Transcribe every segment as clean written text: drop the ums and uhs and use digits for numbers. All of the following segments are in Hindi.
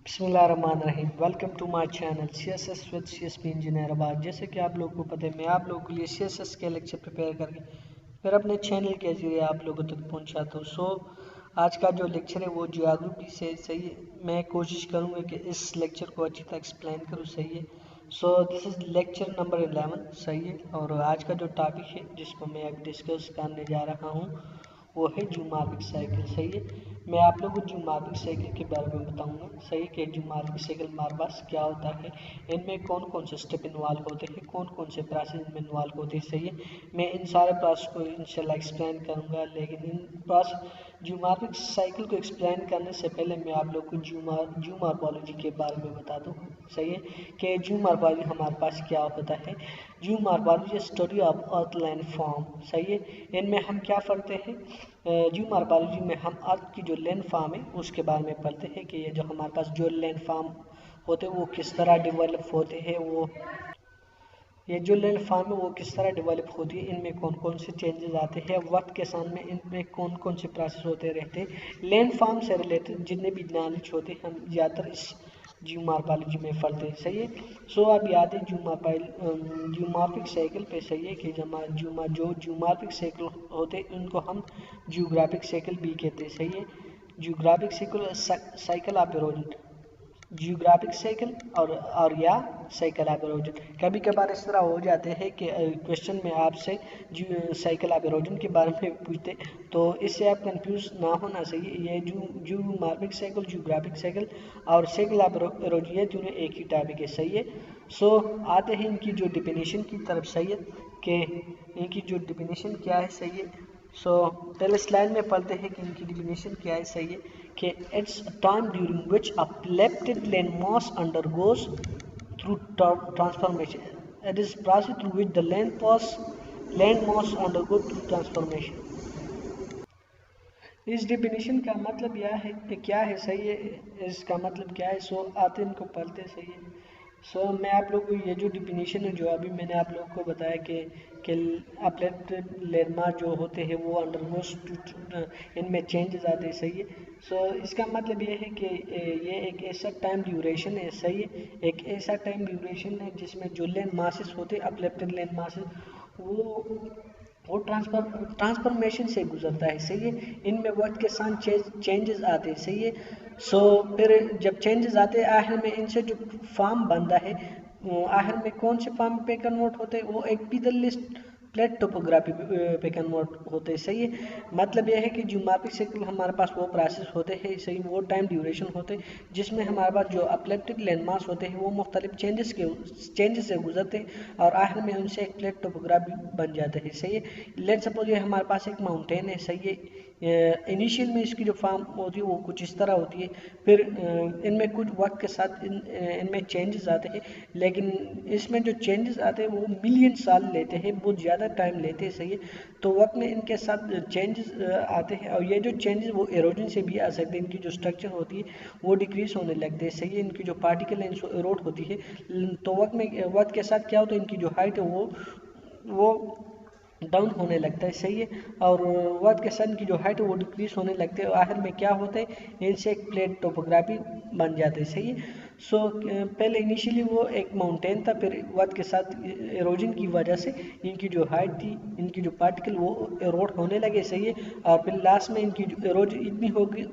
बिस्मिल्लाहिर्रहमानिर्रहीम। Welcome to my channel CSS with CSP engineer आबाद। जैसे कि आप लोगों को पता है, मैं आप लोगों के लिए CSS के लेक्चर प्रिपेयर करके फिर अपने चैनल के जरिए आप लोगों तक पहुंचाता हूँ। आज का जो लेक्चर है वो जियोग्राफी से सही है। मैं कोशिश करूँगा कि इस लेक्चर को अच्छी तरह एक्सप्लेन करूँ, सही है। दिस इज़ लेक्चर नंबर 11, सही है। और आज का जो टॉपिक है जिसको मैं अभी डिस्कस करने जा रहा हूँ वो है ज्योमेट्रिक साइकिल, सही है। मैं आप लोगों को ज्योमेट्रिक साइकिल के बारे में बताऊंगा, सही कि ज्योमेट्रिक साइकिल हमारे पास क्या होता है, इनमें कौन कौन से स्टेप इन्वॉल्व होते हैं, कौन कौन से प्रोसेस इनमें इन्वॉल्व होते हैं, सही है। मैं इन सारे प्रोसेस को इंशाल्लाह एक्सप्लेन करूंगा, लेकिन इन प्रोसेस ज्योमेट्रिक साइकिल को एक्सप्लेन करने से पहले मैं आप लोग को ज्योमॉर्फोलॉजी के बारे में बता दूँ, सही है, कि ज्योमॉर्फोलॉजी हमारे पास क्या होता है। Geomorphology study of earth land form, सही है। इनमें हम क्या पढ़ते हैं, ज्योमॉर्फोलॉजी में हम अर्थ की जो लैंड फॉर्म है उसके बारे में पढ़ते हैं कि ये जो हमारे पास जो लैंड फॉर्म होते हैं वो किस तरह डेवलप होते हैं, वो ये जो लैंड फॉर्म है वो किस तरह डेवलप होती है, इनमें कौन कौन से चेंजेस आते हैं वक्त के साथ में, इनमें कौन कौन से प्रोसेस होते रहते हैं। लैंड फॉर्म से रिलेटेड जितने भी नॉलेज होते हैं हम ज़्यादातर इस ज्योमॉर्फोलॉजी में पढ़ते हैं, सही है। अब याद है ज्योमॉर्फिक साइकिल पे, सही है, कि जो ज्योमॉर्फिक साइकिल होते हैं उनको हम जियोग्राफिक साइकिल भी कहते हैं, सही है। Geographic cycle of erosion, geographic cycle और या साइकिल ऑफ इरोजन। कभी कभार इस तरह हो जाते हैं कि क्वेश्चन में आपसे साइकिल ऑफ इरोजन के बारे में पूछते, तो इससे आप कंफ्यूज ना होना चाहिए। ये ज्योमॉर्फिक साइकिल, जियोग्राफिक साइकिल और साइकिल ऑफ इरोजन ये दोनों एक ही टॉपिक है, सही है। आते हैं इनकी जो डिफिनीशन की तरफ, सही है, कि इनकी जो डिफिनीशन क्या है, सही है। पहले स्लाइड में पढ़ते हैं कि इनकी डिफिनीशन क्या है, सही है, कि it's time during which a plated land mass undergoes through transformation. It is process through which the land mass undergo through transformation. इस डिफिनीशन का मतलब यह है कि क्या है, सही है, इसका मतलब क्या है। आते इनको पढ़ते, सही है। मैं आप लोग को ये जो डिफिनीशन है जो अभी मैंने आप लोगों को बताया कि अपलेटेड लेरमा जो होते हैं वो अंडरगोस इनमें चेंजेस आते हैं, सही है। इसका मतलब ये है कि ये एक ऐसा टाइम ड्यूरेशन है, सही है, एक ऐसा टाइम ड्यूरेशन है जिसमें जो लैंड मासेस होते हैं, अपलेटेड लैंड मासेस, वो ट्रांसफॉर्मेशन से गुजरता है, सही है। इनमें वक्त के साथ चेंजेस आते हैं, सही है। फिर जब चेंजेस आते हैं आखिर में इनसे जो फॉर्म बनता है, आखिर में कौन से फॉर्म पे कन्वर्ट होते हैं, वो एक लिस्ट प्लेट टोपोग्राफी पे कन्वर्ट होते हैं, सही है। मतलब यह है कि ज्योमेट्रिक साइकिल हमारे पास वो प्रोसेस होते हैं, सही, वो टाइम ड्यूरेशन होते हैं जिसमें हमारे पास जो अपलेप्टिक लैंडमार्क्स होते हैं वो मुख्तलिफ चेंजेस से गुजरते हैं और आखिर में उनसे एक प्लेट टोपोग्राफी बन जाते हैं, सही है। लेट सपोज ये हमारे पास एक माउंटेन है, सही है। इनिशियल में इसकी जो फॉर्म होती है वो कुछ इस तरह होती है, फिर इनमें कुछ वक्त के साथ इनमें चेंजेस आते हैं, लेकिन इसमें जो चेंजेस आते हैं वो मिलियन साल लेते हैं, बहुत ज़्यादा टाइम लेते हैं, सही है। तो वक्त में इनके साथ चेंजेस आते हैं और ये जो चेंजेस वो एरोजन से भी आ सकते हैं। इनकी जो स्ट्रक्चर होती है वो डिक्रीज होने लगते हैं, सही है। इनकी जो पार्टिकल है इनको एरोड होती है, तो वक्त के साथ क्या होता है, इनकी जो हाइट है वो डाउन होने लगता है, सही है। और वक्त के साथ की जो हाइट है वो डिक्रीज होने लगते हैं और आखिर में क्या होता है, इनसे एक प्लेट टोपोग्राफी बन जाते हैं, सही है। पहले इनिशियली वो एक माउंटेन था, फिर वक्त के साथ एरोजन की वजह से इनकी जो हाइट थी, इनकी जो पार्टिकल वो एरोड होने लगे, सही है। और फिर लास्ट में इनकी जो एरोजन इतनी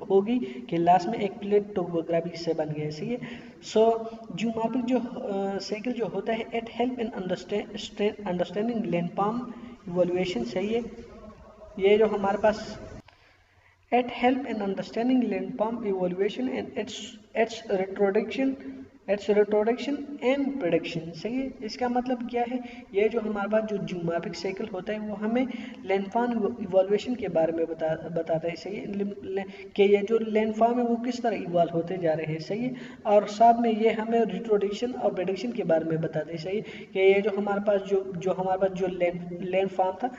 होगी कि लास्ट में एक प्लेट टोपोग्राफी से बन गए, सही है। ज्योमेट्रिक जो साइकिल जो होता है, it help in understanding landform evolution, सही है। ये जो हमारे पास it help in understanding landform evaluation and its retroduction and prediction, सही है। इसका मतलब क्या है, ये जो हमारे पास जो ज्योमेट्रिक साइकिल होता है वो हमें लैंडफॉर्म इवोल्यूशन के बारे में बताता है, सही है, कि ये जो लैंडफॉर्म है वो किस तरह इवॉल्व होते जा रहे हैं, सही है। और साथ में ये हमें रिट्रोडक्शन और प्रेडिक्शन के बारे में बताते हैं, सही है, कि ये जो हमारे पास जो लैंडफॉर्म था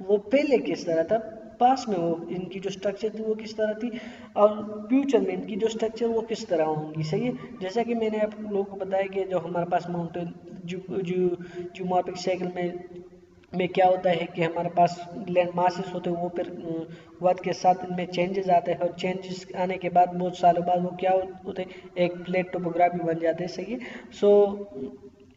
वो पहले किस तरह था, पास में वो इनकी जो स्ट्रक्चर थी वो किस तरह थी, और फ्यूचर में इनकी जो स्ट्रक्चर वो किस तरह होंगी, सही है। जैसा कि मैंने आप लोगों को बताया कि जो हमारे पास माउंटेन ज्योमेट्रिक साइकिल में में क्या होता है कि हमारे पास लैंड मासेस होते हैं, वो फिर वक्त के साथ इनमें चेंजेस आते हैं, और चेंजेस आने के बाद बहुत सालों बाद वो क्या होते हैं, एक प्लेट टोपोग्राफी बन जाते हैं। सही है। सो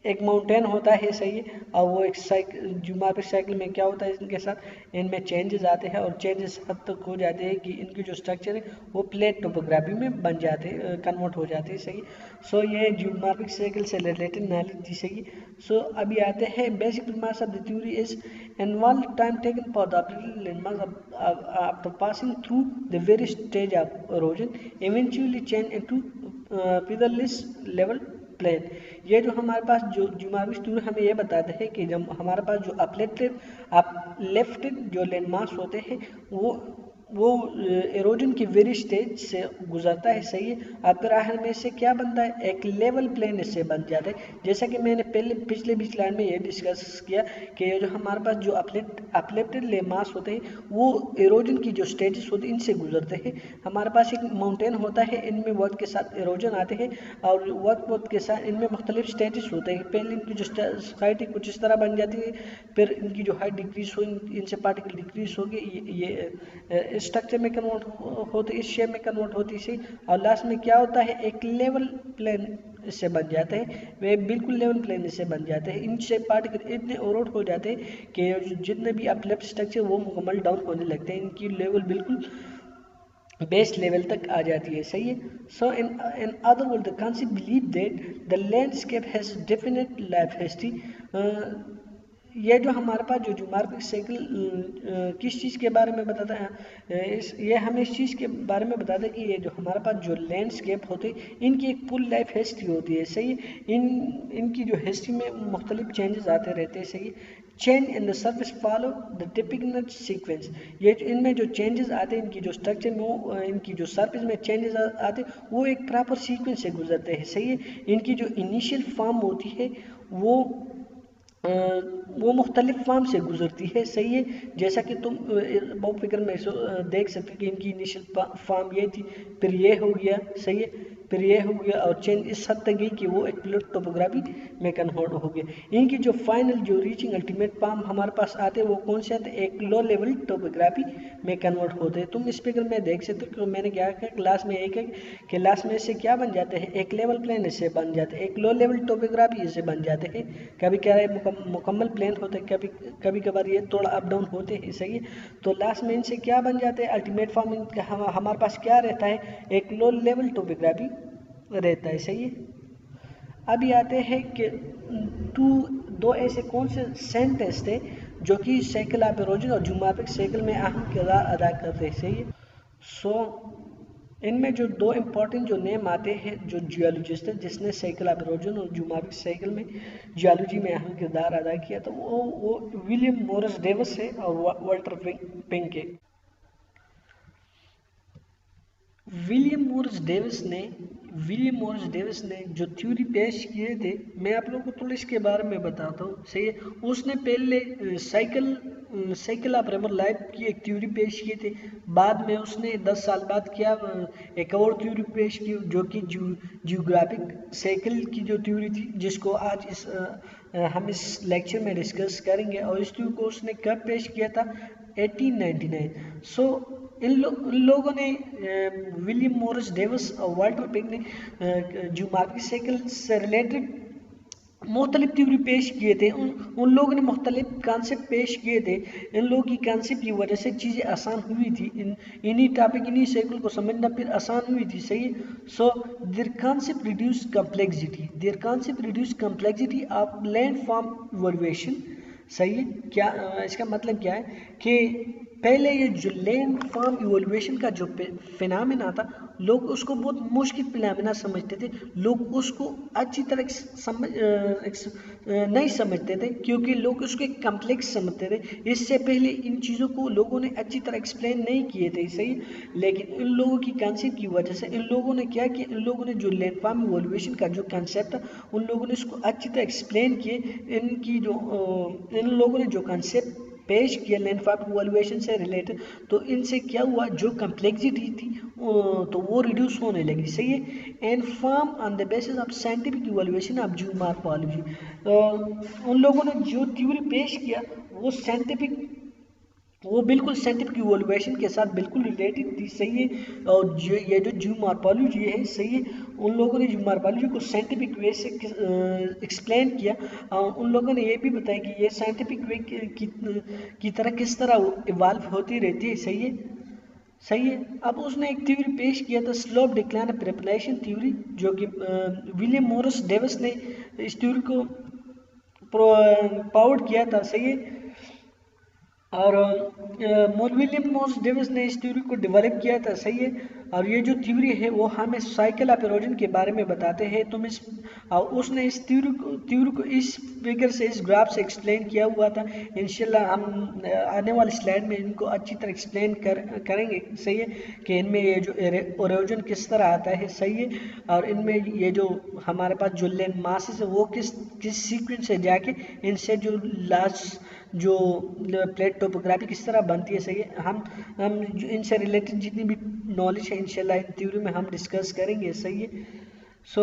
एक माउंटेन होता है। सही है। और वो एक साइकिल ज्योमेट्रिक साइकिल में क्या होता है, इनके साथ इनमें चेंजेस आते हैं, और चेंजेस हद तक हो जाते हैं कि इनकी जो स्ट्रक्चर है वो प्लेट टोपोग्राफी में बन जाते हैं, कन्वर्ट हो जाते हैं। सही। सो ये ज्योमेट्रिक साइकिल से रिलेटेड नॉलेज थी। सही। सो अभी आते हैं basic premise of the theory is annual time taken for the landmass after passing through the various stage of erosion eventually change into featherless level plane. ये जो हमारे पास जो ज्योमेट्रिक थ्योरी हमें ये बताते हैं कि जब हमारे पास जो अपलिफ्टेड जो लैंडमास होते हैं वो एरोजन के वेरियस स्टेज से गुजरता है। सही है। अब फिर आखिर में इससे क्या बनता है, एक लेवल प्लेन इससे बन जाता है। जैसा कि मैंने पिछले भी स्लाइड में ये डिस्कस किया कि ये जो हमारे पास जो अपलिफ्टेड लैंडमास होते हैं वो एरोजन की जो स्टेजेस होते हैं इनसे गुजरते हैं। हमारे पास एक माउंटेन होता है, इनमें वक्त के साथ एरोजन आते हैं, और वक्त के साथ इनमें मुख्तलिफ स्टेजेस होते हैं। पहले इनकी जो हाइट है कुछ इस तरह बन जाती है, फिर इनकी जो हाइट डिक्रीज हो, इनसे पार्टिकल डिक्रीज होगी, ये स्ट्रक्चर में कन्वर्ट होते, इस शेप में कन्वर्ट होती है। और लास्ट में क्या होता है, एक लेवल प्लेन इससे बन जाते हैं, वे बिल्कुल लेवल प्लेन इससे बन जाते हैं। इनसे पार्टिकल इतने ओवरआउट हो जाते हैं कि जितने भी अपलिफ्ट स्ट्रक्चर वो मुकम्मल डाउन होने लगते हैं, इनकी लेवल बिल्कुल बेस लेवल तक आ जाती है। सही है। So in other word the concept believe that the landscape has definite life history. ये जो हमारे पास जो ज्योमेट्रिक साइकिल किस चीज़ के बारे में बताता है, ये हमें इस चीज़ के बारे में बताता है कि ये जो हमारे पास जो लैंडस्केप होते हैं इनकी एक फुल लाइफ हिस्ट्री होती है। सही है। इनकी जो हिस्ट्री में मुख्तलिफ चेंजेस आते रहते हैं। सही है। Change in the surface follow the typical sequence. ये इनमें जो चेंजेस आते हैं, इनकी जो स्ट्रक्चर में इनकी जो सर्फेस में चेंजेस आते हैं वो एक प्रॉपर सीक्वेंस से गुजरते हैं। सही है। इनकी जो इनिशियल फॉर्म होती है वो मुख्तलिफ फॉर्म से गुजरती है। सही है। जैसा कि तुम बहुत फिक्र में देख सकते हो कि इनकी इनिशियल फॉर्म ये थी, फिर ये हो गया। सही है। फिर ये हो गया, और चेंज इस हद तक गई कि वो एक प्लेट टोपोग्राफी में कन्वर्ट हो गया। इनकी जो फाइनल जो रीचिंग अल्टीमेट फॉर्म हमारे पास आते हैं वो कौन से आते हैं, एक लो लेवल टोपोग्राफी में कन्वर्ट होते हैं। तुम इस फिगर में देख सकते हो कि मैंने क्या किया, क्लास में एक है कि लास्ट में इससे क्या बन जाते हैं, एक लेवल प्लेन इससे बन जाते हैं, एक लो लेवल टोपोग्राफी इससे बन जाते हैं। कभी क्या है मुकम्मल प्लेन होते हैं, कभी कभार ये थोड़ा अप डाउन होते हैं। सही है। तो लास्ट में इनसे क्या बन जाते हैं, अल्टीमेट फॉर्म हमारे पास क्या रहता है, एक लो लेवल टोपोग्राफी रहता है। सही है। अभी आते हैं कि दो ऐसे कौन से सेंटेंस थे जो कि साइकिल ऑफ एरोजन और ज्योमेट्रिक साइकिल में अहम किरदार अदा करते हैं। सही है। सो इनमें जो दो इम्पोर्टेंट जो नेम आते हैं जो जियोलॉजिस्ट है जिसने साइकिल ऑफ एरोजन और ज्योमेट्रिक साइकिल में जियोलॉजी में अहम किरदार अदा किया, तो वो विलियम मॉरिस डेविस है और वाल्टर पिंक है। विलियम मॉरिस डेविस ने जो थ्योरी पेश किए थे, मैं आप लोगों को थोड़ा इसके बारे में बताता हूँ। सही है। उसने पहले साइकिल ऑफ रिवर लाइफ की एक थ्योरी पेश की थी, बाद में उसने 10 साल बाद किया एक और थ्योरी पेश की जो कि जियोग्राफिक साइकिल की जो थ्योरी थी, जिसको आज हम इस लेक्चर में डिस्कस करेंगे। और इस थ्योरी को उसने कब पेश किया था, 1899। सो इन लोगों ने विलियम मॉरिस डेविस और वाल्टर पिंक ने ज्योमेट्रिक साइकिल से रिलेटेड मुख्तलिफ थ्योरी पेश किए थे। उन लोगों ने मुख्तलिफ कॉन्सेप्ट पेश किए थे। इन लोगों की कॉन्सेप्ट की वजह से चीज़ें आसान हुई थी, इन्हीं टॉपिक इन्हीं साइकिल को समझना फिर आसान हुई थी। सही। So there concept reduce complexity of land form evolution. सही है। क्या इसका मतलब क्या है कि पहले ये जो लैंड फॉर्म इवोल्यूशन का जो फिनोमेना था, लोग उसको बहुत मुश्किल फिनोमेना समझते थे, लोग उसको अच्छी तरह नहीं समझते थे क्योंकि लोग उसको एक कम्प्लेक्स समझते थे। इससे पहले इन चीज़ों को लोगों ने अच्छी तरह एक्सप्लेन नहीं किए थे। सही। लेकिन इन लोगों की कंसेप्ट की वजह से इन लोगों ने क्या किया, इन लोगों ने जो लैंड फॉर्म इवोल्यूशन का जो कंसेप्ट था उन लोगों ने इसको अच्छी तरह एक्सप्लेन किए। इन लोगों ने जो कंसेप्ट पेश किया लैंड फॉर्म इवोल्यूशन से रिलेटेड, तो इनसे क्या हुआ, जो कम्प्लेक्सिटी थी तो वो रिड्यूस होने लगी। सही है। And form on the basis of scientific evolution of geomorphology. उन लोगों ने जो थ्योरी पेश किया वो साइंटिफिक, वो बिल्कुल साइंटिफिक इवोल्यूशन के साथ बिल्कुल रिलेटेड थी, सही है। और ये जो जू मॉर्फोलॉजी है, सही है, उन लोगों ने जू मॉर्फोलॉजी को साइंटिफिक वे से एक्सप्लेन किया। उन लोगों ने ये भी बताया कि ये साइंटिफिक वे की तरह किस तरह इवाल्व होती रहती है, सही है, सही है। अब उसने एक थ्योरी पेश किया था, slope decline of population theory, जो कि विलियम मॉरिस डेविस ने इस थ्योरी को पाउट किया था, सही है। और विलियम मॉरिस डेविस ने इस थ्योरी को डेवलप किया था, सही है। और ये जो थ्योरी है वो हमें साइकिल ऑफ इरोजन के बारे में बताते हैं। तुम इस उसने इस थ्योरी को इस फिगर से, इस ग्राफ से एक्सप्लेन किया हुआ था। इंशाल्लाह हम आने वाले स्लाइड में इनको अच्छी तरह एक्सप्लेन करेंगे, सही है, कि इनमें ये जो इरोजन किस तरह आता है, सही है। और इनमें ये जो हमारे पास जो लैंड मासेस है वो किस सीक्वेंस से जाके इनसे जो लास्ट जो प्लेट टोपोग्राफी किस तरह बनती है, सही है। हम इनसे रिलेटेड जितनी भी नॉलेज है इंशाल्लाह इन थ्योरी में हम डिस्कस करेंगे, सही है। सो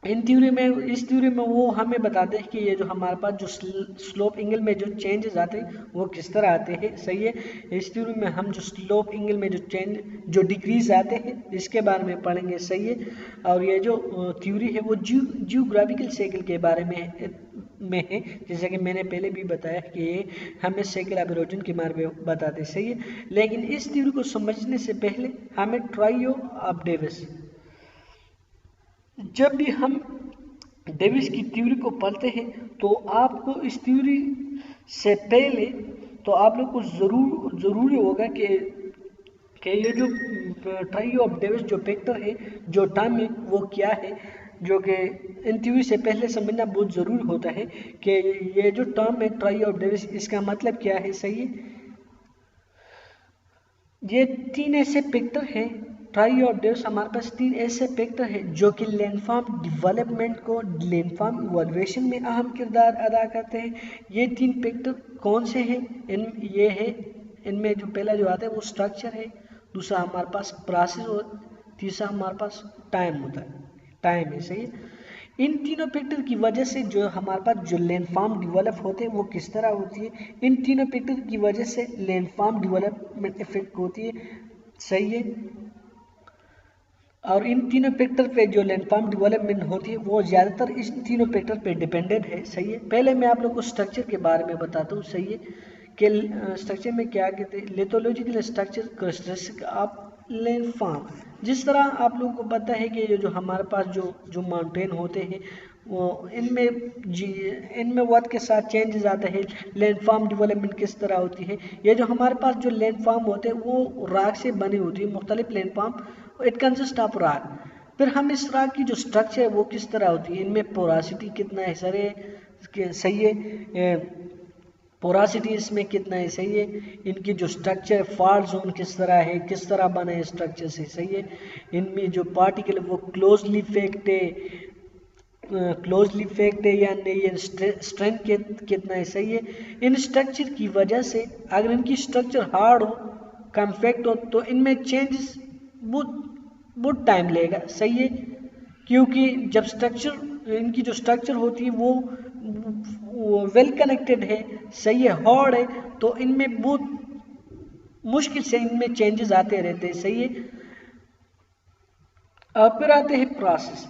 इस थ्योरी में वो हमें बताते हैं कि ये जो हमारे पास जो स्लोप एंगल में जो चेंजेस आते हैं वो किस तरह आते हैं, सही है। इस थ्योरी में हम जो स्लोप एंगल में जो डिक्रीज आते हैं इसके बारे में पढ़ेंगे, सही है। और ये जो थ्योरी है वो जियोग्राफिकल साइकिल के बारे में है, जैसे कि मैंने पहले भी बताया कि ये हमें साइकिल ऑफ इरोजन के बारे में बताते हैं, सही है। लेकिन इस थ्योरी को समझने से पहले हमें ट्रायो ऑफ डेविस, जब भी हम डेविस की थ्योरी को पढ़ते हैं तो आपको इस थ्योरी से पहले तो आप लोग को ज़रूरी होगा कि ये जो ट्रायो ऑफ डेविस जो फैक्टर है, जो टर्म है, वो क्या है, जो कि इन थ्योरी से पहले समझना बहुत ज़रूरी होता है कि ये जो टर्म है ट्रायो ऑफ डेविस, इसका मतलब क्या है, सही है। ये 3 ऐसे फैक्टर हैं, ट्रायो ऑफ डेविस हमारे पास 3 ऐसे फैक्टर हैं जो कि लैंडफॉर्म डेवलपमेंट को, लैंडफॉर्म इवोल्यूशन में अहम किरदार अदा करते हैं। ये 3 फैक्टर कौन से हैं? ये है, इनमें जो पहला जो आता है वो स्ट्रक्चर है, दूसरा हमारे पास प्रोसेस और तीसरा हमारे पास टाइम होता है, टाइम है, सही है। इन तीनों फैक्टर की वजह से जो हमारे पास जो लैंडफॉर्म डेवलप होते हैं वो किस तरह होती है, इन तीनों फैक्टर की वजह से लैंडफॉर्म डेवलपमेंट इफेक्ट होती है, सही है। और इन तीनों फैक्टर पे जो लैंडफॉर्म डेवलपमेंट होती है वो ज़्यादातर इस तीनों फैक्टर पे डिपेंडेंट है, सही है। पहले मैं आप लोग को स्ट्रक्चर के बारे में बताता हूँ, सही है, कि स्ट्रक्चर में क्या कहते हैं, lithological structure characteristic of landform. जिस तरह आप लोगों को पता है कि ये जो हमारे पास जो माउंटेन होते हैं वो इनमें वक्त के साथ चेंजेस आता है, लैंडफॉर्म डेवलपमेंट किस तरह होती है। ये जो हमारे पास जो लैंडफॉर्म होते हैं वो रॉक से बनी होती है, मुख्तलिफ landform, it consist of rock. फिर हम इस रॉक की जो स्ट्रक्चर है वो किस तरह होती है, इनमें पोरासिटी कितना है, सही है, पोरासिटी इसमें कितना है, सही है। इनकी जो स्ट्रक्चर फॉल्ट जोन किस तरह है, किस तरह बना है स्ट्रक्चर से, सही है। इनमें जो पार्टिकल वो क्लोजली पैक्ड है या नहीं, ये स्ट्रेंथ कितना है, सही है। इन स्ट्रक्चर की वजह से अगर इनकी स्ट्रक्चर हार्ड हो, कॉम्पैक्ट हो, तो इनमें चेंजेस बहुत टाइम लेगा, सही है। क्योंकि जब इनकी जो स्ट्रक्चर होती है वो वेल कनेक्टेड है, सही है, हार्ड है, तो इनमें बहुत मुश्किल से इनमें चेंजेस आते रहते हैं, सही है। अब फिर आते हैं प्रोसेस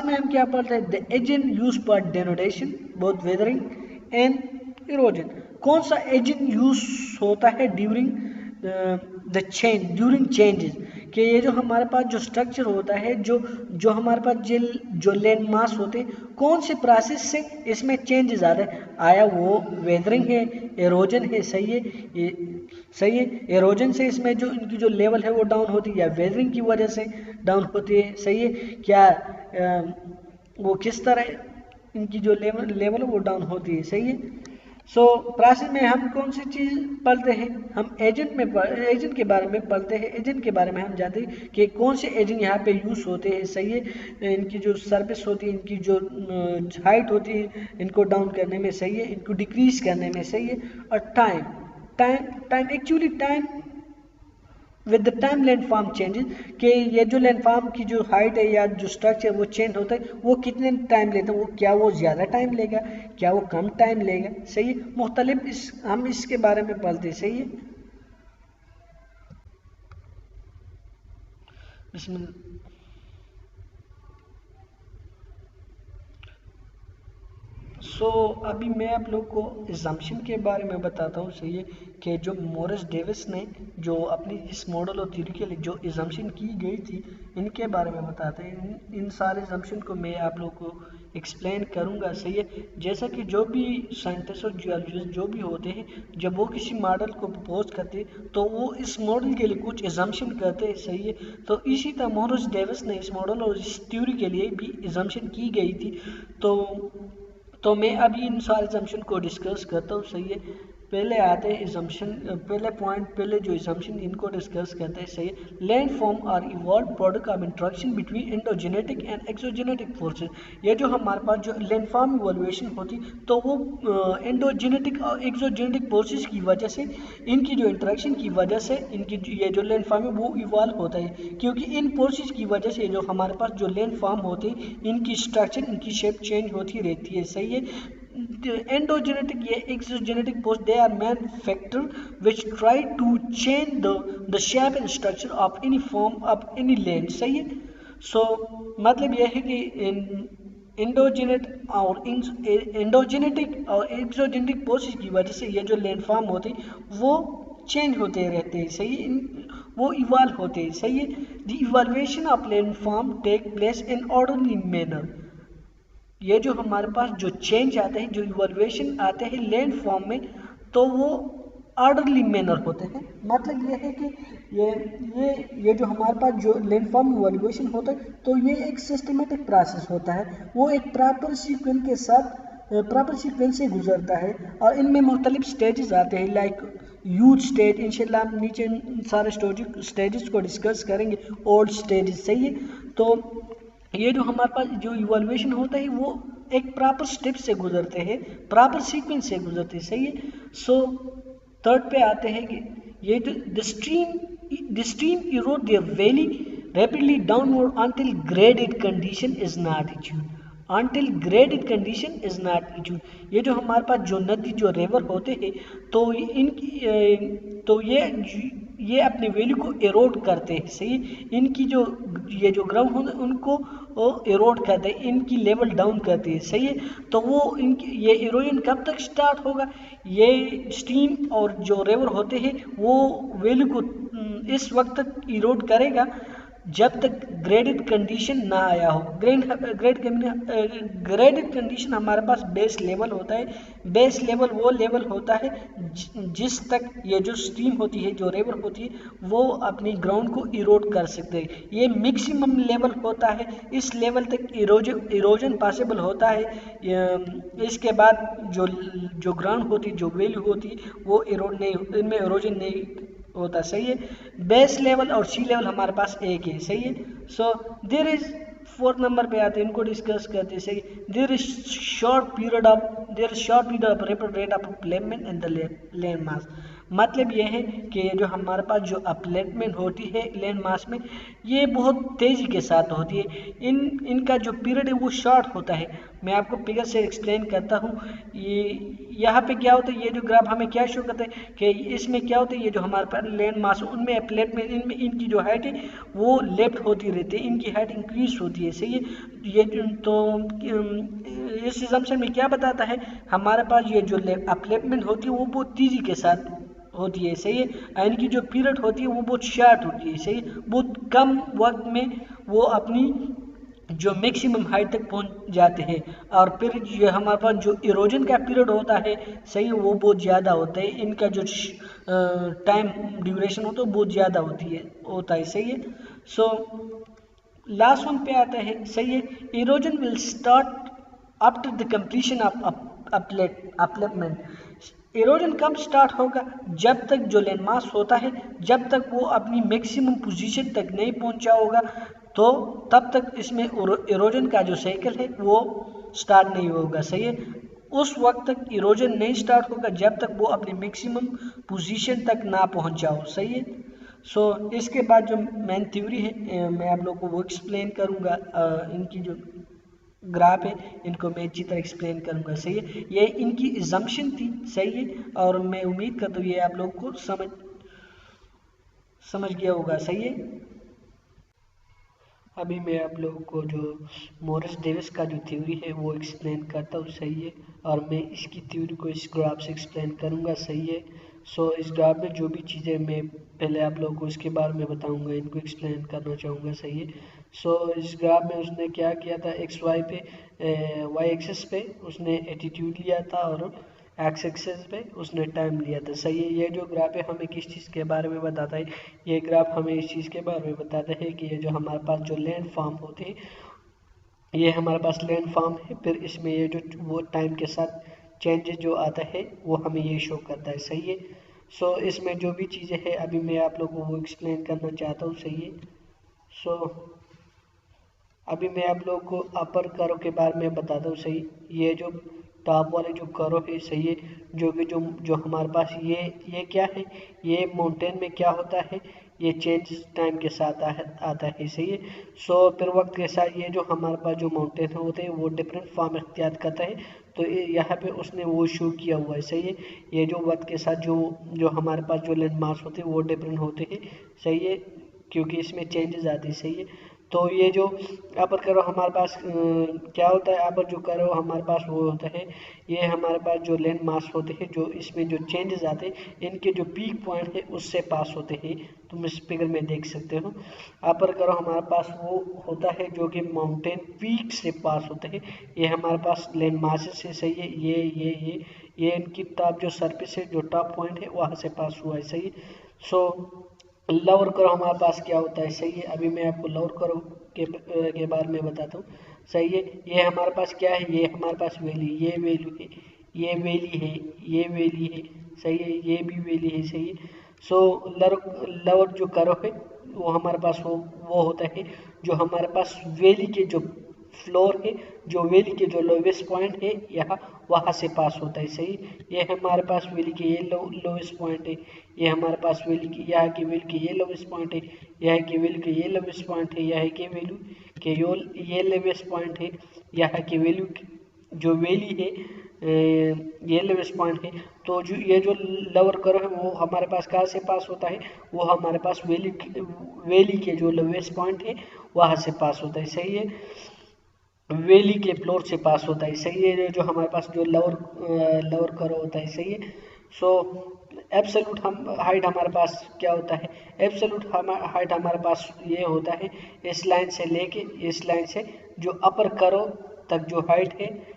में हम क्या पढ़ते हैं, the agent use for denotation both weathering and erosion. कौन सा एजेंट यूज होता है ड्यूरिंग ड्यूरिंग चेंजेस, कि ये जो हमारे पास जो स्ट्रक्चर होता है, जो हमारे पास जो लैंड मास होते हैं, कौन से प्रोसेस से इसमें चेंजेस आ रहे हैं, आया वो वेदरिंग है, एरोजन है, सही है, सही है। एरोजन से इसमें जो इनकी जो लेवल है वो डाउन होती है, या वेदरिंग की वजह से डाउन होती है, सही है। क्या वो किस तरह इनकी जो लेवल है वो डाउन होती है, सही है। सो प्रोसेस में हम कौन सी चीज़ पढ़ते हैं, हम एजेंट के बारे में पढ़ते हैं। एजेंट के बारे में हम जानते हैं कि कौन से एजेंट यहाँ पे यूज़ होते हैं, सही है। इनकी जो सरफेस होती है, इनकी जो हाइट होती है, इनको डाउन करने में, सही है, इनको डिक्रीज करने में, सही है। और time actually with the time landform changes, कि ये जो लैंडफॉर्म की जो हाइट है या जो स्ट्रक्चर वो चेंज होता है, वो कितने टाइम लेता है, वो क्या वो ज़्यादा टाइम लेगा, क्या वो कम टाइम लेगा, सही है। मुख्तलिफ हम इसके बारे में पढ़ते हैं, सही है। बिस्मिल्लाह। अभी मैं आप लोग को एग्जाम्पशन के बारे में बताता हूँ, सही है, कि जो मॉरिस डेविस ने जो अपनी इस मॉडल और थ्योरी के लिए जो एग्जाम्पशन की गई थी, इनके बारे में बताते हैं। इन सारे एग्जाम्पशन को मैं आप लोग को एक्सप्लेन करूँगा, सही है। जैसा कि जो भी साइंटिस्ट और जियोलॉजिस्ट जो भी होते हैं, जब वो किसी मॉडल को प्रपोज करते हैं तो वो इस मॉडल के लिए कुछ एग्जाम्पशन करते हैं, सही है। तो इसी तरह मॉरिस डेविस ने इस मॉडल और इस थ्योरी के लिए भी एग्जाम्पशन की गई थी। तो मैं अभी इन सारे एग्जाम्पशन को डिस्कस करता हूँ, सही है। पहले आते हैं एग्जाम्पशन, पहले जो एग्जाम्पशन इनको डिस्कस करते हैं, सही है। Land form are evolve product of interaction between endogenetic and exogenetic forces. ये जो हमारे पास जो लैंड फॉर्म इवोल्यूशन होती, तो वो एंडोजेनेटिक और एक्सोजेनेटिक फोर्सेस की वजह से, इनकी जो इंट्रैक्शन की वजह से इनकी ये जो लैंड फॉर्म है वो इवॉल्व होता है। क्योंकि इन फोर्सेस की वजह से जो हमारे पास जो लैंड फॉर्म होते हैं, इनकी स्ट्रक्चर, इनकी शेप चेंज होती रहती है, सही है। Endogenetic या exogenetic force, they are main factor which try to change the shape and structure of any form of any land, सही है। मतलब यह है कि एंडोजेनेटिक और एक्सोजेनेटिक फोर्सेस की वजह से ये जो लैंड फॉर्म होते हैं वो चेंज होते रहते हैं, सही है, वो इवॉल्व होते हैं, सही है। The evolution of land form take place in orderly manner. ये जो हमारे पास जो चेंज आते हैं, जो इवोल्यूशन आते हैं लैंड फॉर्म में, तो वो ऑर्डरली मैनर होते हैं। मतलब ये है कि ये जो हमारे पास जो लैंड फॉर्म इवोल्यूशन होता है, तो ये एक सिस्टमेटिक प्रोसेस होता है, वो एक प्रॉपर सीक्वेंस के साथ, प्रॉपर सीक्वेंस से गुजरता है। और इनमें मुख्तलिफ स्टेजेस आते हैं, लाइक यूथ स्टेज, इंशाल्लाह हम नीचे सारे स्टेजेस को डिस्कस करेंगे, ओल्ड स्टेजेस, सही है। तो ये जो हमारे पास जो इवोल्यूशन होता है वो एक प्रॉपर स्टेप से गुजरते हैं, प्रॉपर सीक्वेंस से गुजरते हैं, सही है। थर्ड पे आते हैं कि ये जो the stream erode their valley rapidly downward until graded condition is not achieved, until graded condition is not achieved. ये जो हमारे पास जो नदी, जो रिवर होते हैं, तो ये अपने वैल्यू को एरोड करते हैं, सही। इनकी जो ये जो ग्राउंड होते हैं उनको एरोड करते हैं, इनकी लेवल डाउन करते हैं, सही है। तो वो इनकी ये इरोजन कब तक स्टार्ट होगा, ये स्ट्रीम और जो रिवर होते हैं वो वैल्यू को इस वक्त तक इरोड करेगा जब तक ग्रेडेड कंडीशन ना आया हो। ग्रेडेड कंडीशन हमारे पास बेस लेवल होता है। बेस लेवल वो लेवल होता है जिस तक ये जो स्ट्रीम होती है, जो रिवर होती है, वो अपनी ग्राउंड को इरोड कर सकते हैं। ये मैक्सिमम लेवल होता है, इस लेवल तक इरोजन पॉसिबल होता है। इसके बाद जो ग्राउंड होती है, जो वैल्यू होती है, वो इरोड नहीं, इनमें इरोजन नहीं होता, सही है। बेस लेवल और सी लेवल हमारे पास एक है, सही है। देयर इज 4 नंबर पे आते हैं, इनको डिस्कस करते हैं, सही। There is short period of rapid rate of upliftment in the land mass. मतलब यह है कि जो हमारे पास जो अपलेटमेंट होती है लैंड मास में, ये बहुत तेज़ी के साथ होती है। इनका जो पीरियड है वो शॉर्ट होता है। मैं आपको फिगर से एक्सप्लेन करता हूँ। ये यहाँ पे क्या होता है, ये जो ग्राफ हमें क्या शो करता है कि इसमें क्या होता है, ये जो हमारे पास लैंड मास उनमें अपलेटमेंट, इनमें इनकी जो हाइट है वो लेफ्ट होती रहती है, इनकी हाइट इंक्रीज होती है, सही है। ये तो इस एग्जाम्पशन में क्या बताता है, हमारे पास ये जो अपलेटमेंट होती है वो बहुत तेज़ी के साथ होती है, सही है। इनकी जो पीरियड होती है वो बहुत शॉर्ट होती है, सही। बहुत कम वक्त में वो अपनी जो मैक्सिमम हाइट तक पहुंच जाते हैं। और फिर ये हमारे पास जो इरोजन का पीरियड होता है, सही, वो बहुत ज़्यादा होता है। इनका जो टाइम ड्यूरेशन होता है बहुत ज़्यादा होता है, सही है। लास्ट वन पे आता है, सही है। Erosion will start after the completion of upliftment. Erosion कब स्टार्ट होगा, जब तक जो लैंड मास होता है, जब तक वो अपनी मैक्सिमम पोजीशन तक नहीं पहुंचा होगा, तो तब तक इसमें इरोजन का जो साइकिल है वो स्टार्ट नहीं होगा, सही है। उस वक्त तक इरोजन नहीं स्टार्ट होगा जब तक वो अपने मैक्सिमम पोजीशन तक ना पहुंचा हो, सही है। इसके बाद जो मेन थ्योरी है मैं आप लोगों को वो एक्सप्लेन करूँगा। इनकी जो ग्राफ है इनको मैं अच्छी तरह एक्सप्लेन करूँगा, सही है। ये इनकी इजम्पशन थी, सही है, और मैं उम्मीद करता हूँ ये आप लोगों को समझ गया होगा, सही है। अभी मैं आप लोगों को जो मॉरिस डेविस का जो थ्योरी है वो एक्सप्लेन करता हूँ, सही है, और मैं इसकी थ्योरी को इस ग्राफ से एक्सप्लेन करूँगा, सही है। इस ग्राफ में जो भी चीज़ें मैं पहले आप लोगों को इसके बारे में बताऊँगा, इनको एक्सप्लेन करना चाहूँगा, सही है। इस ग्राफ में उसने क्या किया था, एक्स वाई पे वाई एक्सिस पे उसने एटीट्यूड लिया था और एक्स एक्सिस पे उसने टाइम लिया था, सही है। ये जो ग्राफ है हमें किस चीज़ के बारे में बताता है, ये ग्राफ हमें इस चीज़ के बारे में बताता है कि ये जो हमारे पास जो लैंड फॉर्म होते हैं, ये हमारे पास लैंड फॉर्म है, फिर इसमें ये जो वो टाइम के साथ चेंजेस जो आता है वो हमें ये शो करता है, सही है। इसमें जो भी चीज़ें हैं अभी मैं आप लोगों को वो एक्सप्लेन करना चाहता हूँ, सही है। अभी मैं आप लोगों को अपर कर्व के बारे में बताता हूँ, सही। ये जो टॉप वाले जो कर्व है, सही है, जो हमारे पास ये क्या है, ये माउंटेन में क्या होता है, ये चेंज टाइम के साथ आता है, सही है। फिर वक्त के साथ ये जो हमारे पास जो माउंटेन होते हैं वो डिफरेंट फॉर्म इख्तियार करता है, तो यहाँ पे उसने वो शो किया हुआ है, सही है। ये जो वक्त के साथ जो हमारे पास जो लैंड मास होते हैं वो डिफरेंट होते हैं, सही है, क्योंकि इसमें चेंजेस आते हैं, सही है। तो ये जो अपर करो हमारे पास क्या होता है, अपर जो करो हमारे पास वो होता है, ये हमारे पास जो लैंड मास होते हैं, जो इसमें जो चेंजेस आते हैं इनके जो पीक पॉइंट है उससे पास होते हैं, तुम इस फिगर में देख सकते हो। अपर करो हमारे पास वो होता है जो कि माउंटेन पीक से पास होते हैं, ये हमारे पास लैंड मासेस से, सही है, ये इनकी टॉप जो सरफेस है, जो टॉप पॉइंट है वहाँ से पास हुआ है, सही। लोअर करो हमारे पास क्या होता है, सही है। अभी मैं आपको लोअर करो के बारे में बताता हूँ, सही है। ये हमारे पास क्या है, ये हमारे पास वैली, ये वैल्यू है, ये वैली है, ये वैली है, सही है, ये भी वैली है, सही है। लोअर जो करो है वो हमारे पास वो होता है जो हमारे पास वैली के जो फ्लोर है, जो वैली के जो लोवेस्ट पॉइंट है यहाँ वहाँ से पास होता है, सही। ये हमारे पास वैली के ये लोवेस्ट पॉइंट है, ये हमारे पास वैली की यहाँ की वैल्यू के ये लोवेस्ट पॉइंट है, यहाँ की वैल्यू के ये लोवेस्ट पॉइंट है, यहाँ की वैल्यू के ये लोवेस्ट पॉइंट है, यहाँ की वैल्यू जो वैली है ये लोवेस्ट पॉइंट है। तो जो ये जो लोअर कर्व है वो हमारे पास कहाँ से पास होता है, वो हमारे पास वैली के जो लोवेस्ट पॉइंट है वहाँ से पास होता है, सही है, वैली के फ्लोर से पास होता है, सही है। जो हमारे पास जो लोअर कर्व होता है, सही है। एब्सोल्यूट हाइट हमारे पास क्या होता है, एब्सोल्यूट हाइट हमारे पास ये होता है इस लाइन से लेके इस लाइन से जो अपर कर्व तक जो हाइट है,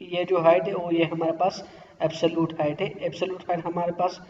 ये जो हाइट है वो ये हमारे पास एब्सोल्यूट हाइट है। एब्सोल्यूट हाइट हमारे पास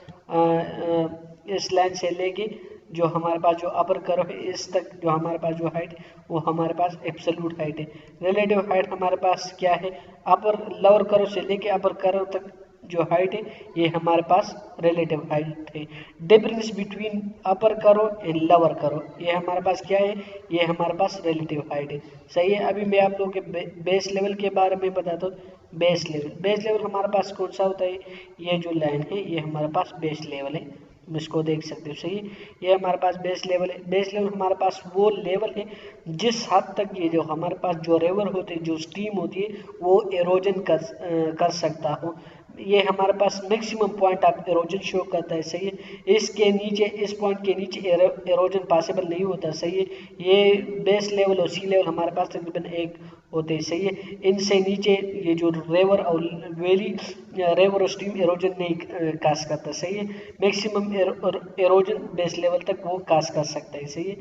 इस लाइन से लेके जो हमारे पास जो अपर कर्व है इस तक जो हमारे पास जो हाइट वो हमारे पास एब्सोल्यूट हाइट है। रिलेटिव हाइट हमारे पास क्या है, लोअर कर्व से लेके अपर कर्व तक जो हाइट है ये हमारे पास रिलेटिव हाइट है। Difference between upper curve and lower curve ये हमारे पास क्या है, ये हमारे पास रिलेटिव हाइट है, सही है। अभी मैं आप लोगों के बेस लेवल के बारे में बताता हूँ। बेस लेवल हमारे पास कौन सा होता है, ये जो लाइन है ये हमारे पास बेस लेवल है, तुम इसको देख सकते हो, सही है। ये हमारे पास बेस लेवल है। बेस लेवल हमारे पास वो लेवल है जिस हद तक ये जो हमारे पास जो रिवर होते हैं, जो स्ट्रीम होती है वो एरोजन कर सकता हो, ये हमारे पास maximum point of erosion show करता है, सही है। इसके नीचे इस पॉइंट के नीचे एरोजन पॉसिबल नहीं होता, सही है। ये बेस लेवल और सी लेवल हमारे पास तकरीबन एक होते हैं, सही है। इनसे नीचे ये जो रिवर और वैली रिवर और स्ट्रीम एरोजन नहीं काज करता, सही है। मैक्सिमम एरोजन बेस लेवल तक वो काज कर सकता है, सही है।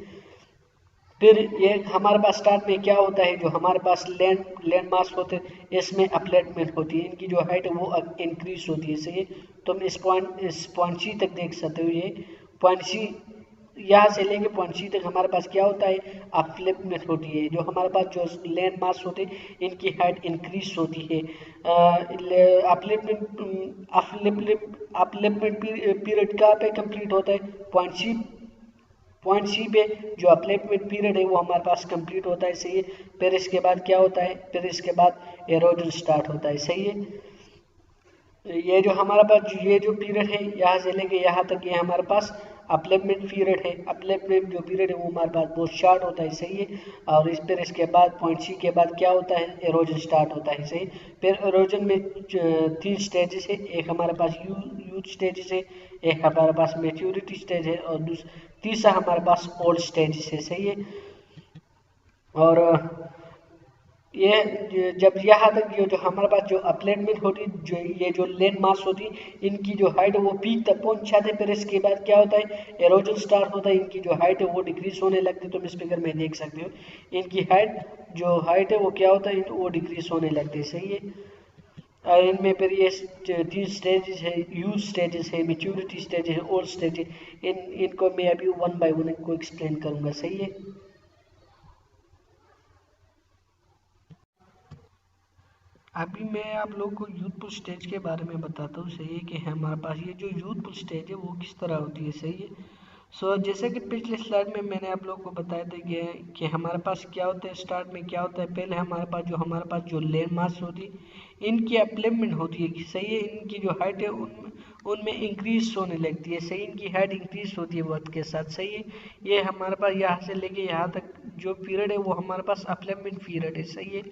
फिर ये हमारे पास स्टार्ट में क्या होता है, जो हमारे पास लैंड मास होते हैं इसमें अपलेटमेंट होती है, इनकी जो हाइट है वो इंक्रीज होती है, सही है। तुम इस पॉइंट सी तक देख सकते हो, ये पॉइंट सी यहाँ से लेके पॉइंट सी तक हमारे पास क्या होता है, अपलेटमेंट होती है। जो हमारे पास जो लैंड मास होते हैं इनकी हाइट इंक्रीज होती है। अपलेटमेंट पीरियड कहाँ पे कंप्लीट होता है, पॉइंट सी पे जो अपलेटमेंट पीरियड है वो हमारे पास कंप्लीट होता है, सही है। फिर इसके बाद क्या होता है, फिर इसके बाद एरोजन स्टार्ट होता है, सही है। ये जो हमारे पास ये जो पीरियड है यहाँ से लेके यहाँ तक ये हमारे पास अपलिफ्टमेंट पीरियड है, अपलिफ्टमेंट जो पीरियड है वो हमारे पास बहुत शॉर्ट होता है, सही है। और इसके बाद पॉइंट सी के बाद क्या होता है, एरोजन स्टार्ट होता है, सही। फिर एरोजन में 3 स्टेजेस है, एक हमारे पास यूथ स्टेजेस है, एक हमारे पास मैच्योरिटी स्टेज है और तीसरा हमारे पास ओल्ड स्टेजेस है, सही है। और ये जब यहाँ तक जो हमारे पास जो अपलिफ्टमेंट होती, जो ये जो लैंड मास होती, इनकी जो हाइट है वो पीक तक पहुंच जाते हैं। फिर इसके बाद क्या होता है, एरोजन स्टार्ट होता है, इनकी जो हाइट है वो डिक्रीज होने लगती है। तुम इस फिगर में देख सकते हो इनकी हाइट है वो क्या होता है, वो डिक्रीज होने लगती है, सही है। इनमें फिर ये 3 स्टेजेस है, यूथ स्टेजेस है, मेच्योरिटी स्टेज है, ओल्ड स्टेज है। इनको मैं अभी 1 बाय 1 इनको एक्सप्लेन करूंगा, सही है। अभी मैं आप लोगों को यूथफुल स्टेज के बारे में बताता हूँ, सही है, कि हमारे पास ये जो यूथफुल स्टेज है वो किस तरह होती है, सही है। जैसे कि पिछले स्लाइड में मैंने आप लोगों को बताया था कि हमारे पास क्या होता है, स्टार्ट में क्या होता है, पहले हमारे पास जो लैंड मास होती है इनकी अपलिफ्टमेंट होती है, सही है। इनकी जो हाइट है उनमें इंक्रीज होने लगती है, सही। इनकी हाइट इंक्रीज होती है वक्त के साथ, सही है। ये हमारे पास यहाँ से लेके यहाँ तक जो पीरियड है वो हमारे पास अपलिफ्टमेंट पीरियड है, सही है।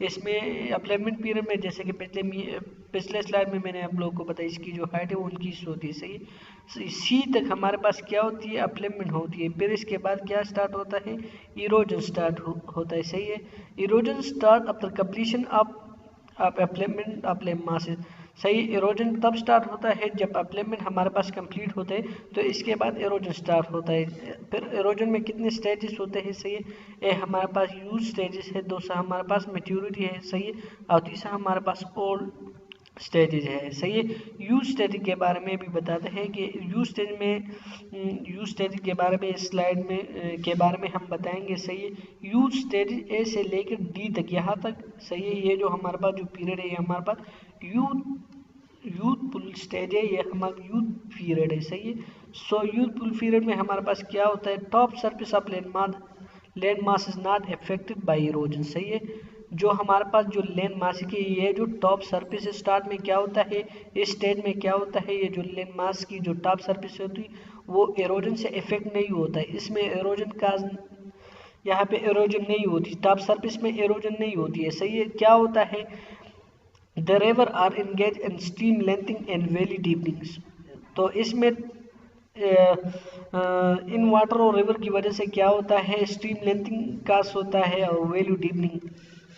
इसमें अपलिफ्टमेंट पीरियड में जैसे कि पिछले स्लाइड में मैंने आप लोगों को बताया इसकी जो हाइट है वो उनकी होती है, सही। सी तक हमारे पास क्या होती है, अपलिफ्टमेंट होती है। फिर इसके बाद क्या स्टार्ट होता है, इरोजन स्टार्ट होता है, सही है। Erosion start after completion of upliftment of land masses, सही। इरोजन तब स्टार्ट होता है जब अपलिफ्टमेंट हमारे पास कंप्लीट होते हैं, तो इसके बाद इरोजन स्टार्ट होता है। फिर इरोजन में कितने स्टेजेस होते हैं, सही है। एक हमारे पास यूथ स्टेजेस है, दूसरा हमारे पास मैच्योरिटी है, सही है, और तीसरा हमारे पास ओल्ड स्टेजेज है, सही है। यूथ स्टेज के बारे में भी बताते हैं कि यूथ स्टेज के बारे में इस स्लाइड में के बारे में हम बताएंगे, सही है। यूथ स्टेज ए से लेकर डी तक, यहाँ तक, सही है। ये जो हमारे पास जो पीरियड है ये हमारे पास यूथफुल स्टेज है, ये हमारा यूथ पीरियड है, सही है। यूथफुल पीरियड में हमारे पास क्या होता है, top surface of land mass is not affected by erosion, सही है। जो हमारे पास जो लैंड मास की ये जो टॉप सरफेस स्टार्ट में क्या होता है, इस स्टेज में क्या होता है, ये जो लैंड मास की जो टॉप सरफेस होती है वो इरोजन से इफेक्ट नहीं होता है। इसमें इरोजन का यहाँ पे इरोजन नहीं होती, टॉप सरफेस में इरोजन नहीं होती है, सही है। क्या होता है, the river are engage in stream lengthening and valley deepening, तो इसमें इन वाटर और रिवर की वजह से क्या होता है, स्ट्रीम लेंथिंग कास होता है और वैल्यू डीपनिंग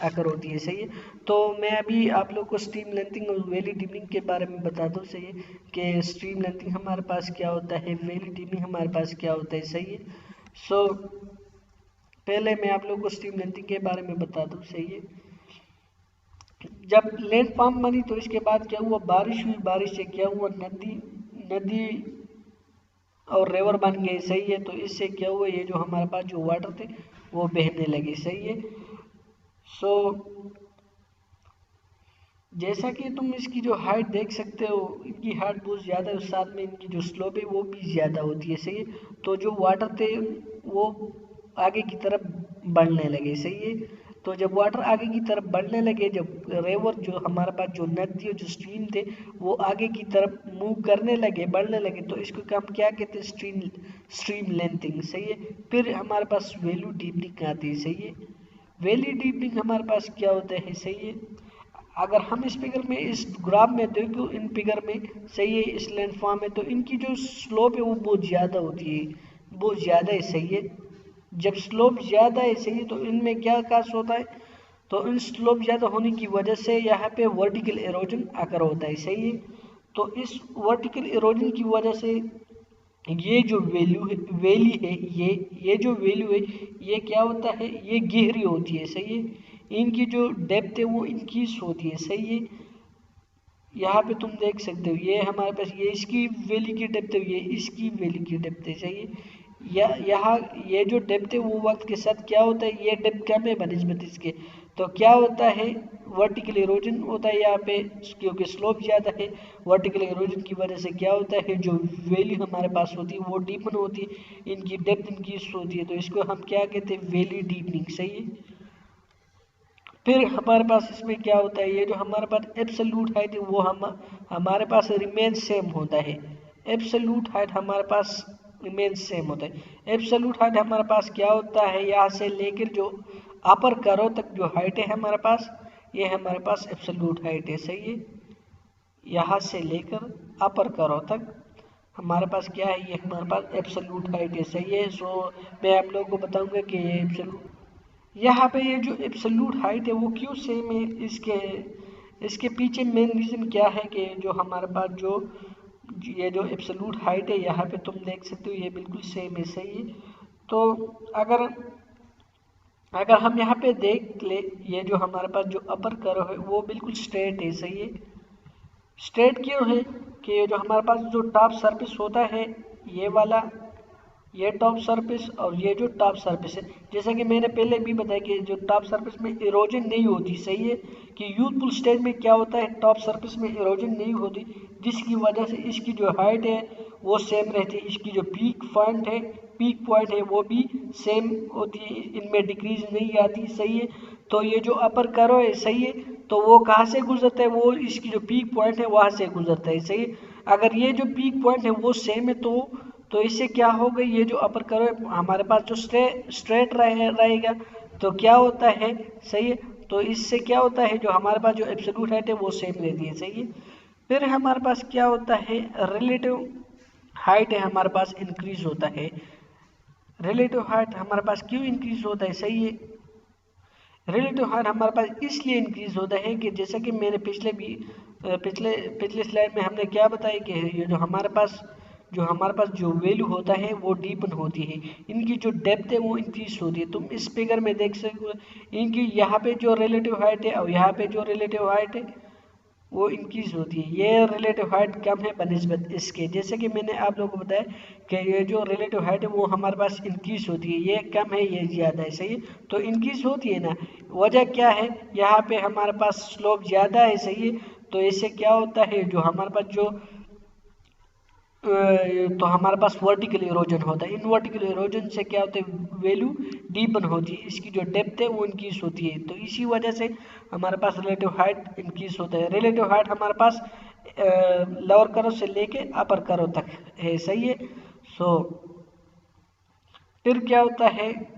आकर होती है, सही है। तो मैं अभी आप लोग को स्ट्रीम लेंथिंग और वैली डीपनिंग के बारे में बता दूं, सही है, कि स्ट्रीम लेंथिंग हमारे पास क्या होता है, वैली डीपनिंग हमारे पास क्या होता है, सही है। पहले मैं आप लोग को स्ट्रीम लेंथिंग के बारे में बता दूं, सही है। जब लैंडफॉर्म बनी तो इसके बाद क्या हुआ, बारिश हुई, बारिश से क्या हुआ, नदी और रिवर बन गए, सही है। तो इससे क्या हुआ, ये जो हमारे पास जो वाटर थे वो बहने लगे, सही है। जैसा कि तुम इसकी जो हाइट देख सकते हो, इनकी हाइट बहुत ज़्यादा है, उस साथ में इनकी जो स्लोप है वो भी ज़्यादा होती है, सही है। तो जो वाटर थे वो आगे की तरफ बढ़ने लगे, सही है। तो जब वाटर आगे की तरफ बढ़ने लगे, जब रिवर जो हमारे पास जो नदी और जो स्ट्रीम थे वो आगे की तरफ मूव करने लगे, बढ़ने लगे, तो इसको हम क्या कहते हैं, स्ट्रीम लेंथिंग, सही है। फिर हमारे पास वैल्यू डीपनिंग आती है, सही है। वैली डीपनिंग हमारे पास क्या होता है, सही है। अगर हम इस फिगर में, इस ग्राफ में देखो, इन फिगर में, सही है, इस लैंडफॉर्म में, तो इनकी जो स्लोप है वो बहुत ज़्यादा होती है, बहुत ज़्यादा है, सही है। जब स्लोप ज़्यादा है, सही है, तो इनमें क्या कास होता है, तो इन स्लोप ज़्यादा होने की वजह से यहाँ पे वर्टिकल इरोजन आकर होता है, सही है। तो इस वर्टिकल इरोजन की वजह से ये जो वैली है, ये जो वैल्यू है ये क्या होता है, ये गहरी होती है, सही है। इनकी जो डेप्थ है वो इंक्रीज होती है, सही है। यहाँ पे तुम देख सकते हो, ये हमारे पास ये इसकी वैली की डेप्थ है, ये इसकी वैली की डेप्थ है, सही है। यहाँ ये जो डेप्थ है वो वक्त के साथ क्या होता है, ये डेप्थ कम है बनिस्बत इसके, तो क्या होता है, वर्टिकल इरोजन होता है यहाँ पे, क्योंकि स्लोप ज़्यादा है। वर्टिकल इरोजन की वजह से क्या होता है, जो वैली हमारे पास होती है वो डीपन होती है, इनकी डेप्थ इंक्रीज होती है, तो इसको हम क्या कहते हैं, वैली डीपनिंग, सही है। फिर हमारे पास इसमें क्या होता है, ये जो हमारे पास एब्सोल्यूट हाइट है वो हमारे पास रिमेन सेम होता है। एब्सोल्यूट हाइट हमारे पास मेन सेम होता है। एब्सोल्यूट हाइट हमारे पास क्या होता है, यहाँ से लेकर जो अपर करो तक जो हाइट है हमारे पास, ये हमारे पास एब्सोल्यूट हाइट है, सही है। यहाँ से लेकर अपर करो तक हमारे पास क्या है, ये हमारे पास एब्सोल्यूट हाइट है, सही है। सो मैं आप लोगों को बताऊंगा कि ये एब्सोल्यूट, यहाँ पे ये जो एब्सोल्यूट हाइट है वो क्यों सेम है, इसके पीछे मेन रीज़न क्या है कि जो हमारे पास जो ये जो एब्सोल्यूट हाइट है यहाँ पे तुम देख सकते हो ये बिल्कुल सेम है, सही है। तो अगर अगर हम यहाँ पे देख ले, ये जो हमारे पास जो अपर कर्व है वो बिल्कुल स्ट्रेट है, सही है। स्ट्रेट क्यों है कि जो हमारे पास जो टॉप सरफेस होता है ये वाला, ये टॉप सरफेस और ये जो टॉप सरफेस है, जैसा कि मैंने पहले भी बताया कि जो टॉप सरफेस में इरोजन नहीं होती, सही है। कि यूथफुल स्टेज में क्या होता है, टॉप सरफेस में इरोजन नहीं होती, जिसकी वजह से इसकी जो हाइट है वो सेम रहती है, इसकी जो पीक पॉइंट है वो भी सेम होती है, इनमें डिक्रीज नहीं आती, सही है। तो ये जो अपर कर्व है, सही है, तो वो कहाँ से गुजरता है, वो इसकी जो पीक पॉइंट है वहाँ से गुजरता है, सही है। अगर ये जो पीक पॉइंट है वो सेम है तो इससे क्या होगा, ये जो अपर कर्व हमारे पास जो स्ट्रेट रहेगा, तो क्या होता है, सही है। तो इससे क्या होता है, जो हमारे पास जो एब्सोल्यूट हाइट है वो सेम रहती है, सही है। फिर हमारे पास क्या होता है, रिलेटिव हाइट है हमारे पास इंक्रीज होता है। रिलेटिव हाइट हमारे पास क्यों इंक्रीज होता है, सही है। रिलेटिव हाइट हमारे पास इसलिए इंक्रीज होता है कि जैसा कि मैंने पिछले स्लाइड में हमने क्या बताया कि ये जो हमारे पास जो वैल्यू होता है वो डीपन होती है, इनकी जो डेप्थ है वो इंक्रीज होती है। तुम इस फिगर में देख सकते हो, इनकी यहाँ पे जो रिलेटिव हाइट है और यहाँ पे जो रिलेटिव हाइट है वो इंक्रीज होती है। ये रिलेटिव हाइट कम है बनिस्बत इसके, जैसे कि मैंने आप लोगों को बताया कि ये जो रिलेटिव हाइट है वो हमारे पास इंक्रीज होती है, ये कम है ये ज़्यादा है, सही है। तो इंक्रीज होती है ना, वजह क्या है, यहाँ पे हमारे पास स्लोप ज़्यादा है, सही है। तो इससे क्या होता है, जो हमारे पास तो हमारे पास वर्टिकल इरोजन होता है, इन वर्टिकल इरोजन से क्या होता है, वैल्यू डीपन होती है, इसकी जो डेप्थ है वो इंक्रीज होती है। तो इसी वजह से हमारे पास रिलेटिव हाइट इंक्रीज होता है। रिलेटिव हाइट हमारे पास लोअर कर्व से लेके अपर कर्व तक है, सही है। सो फिर क्या होता है,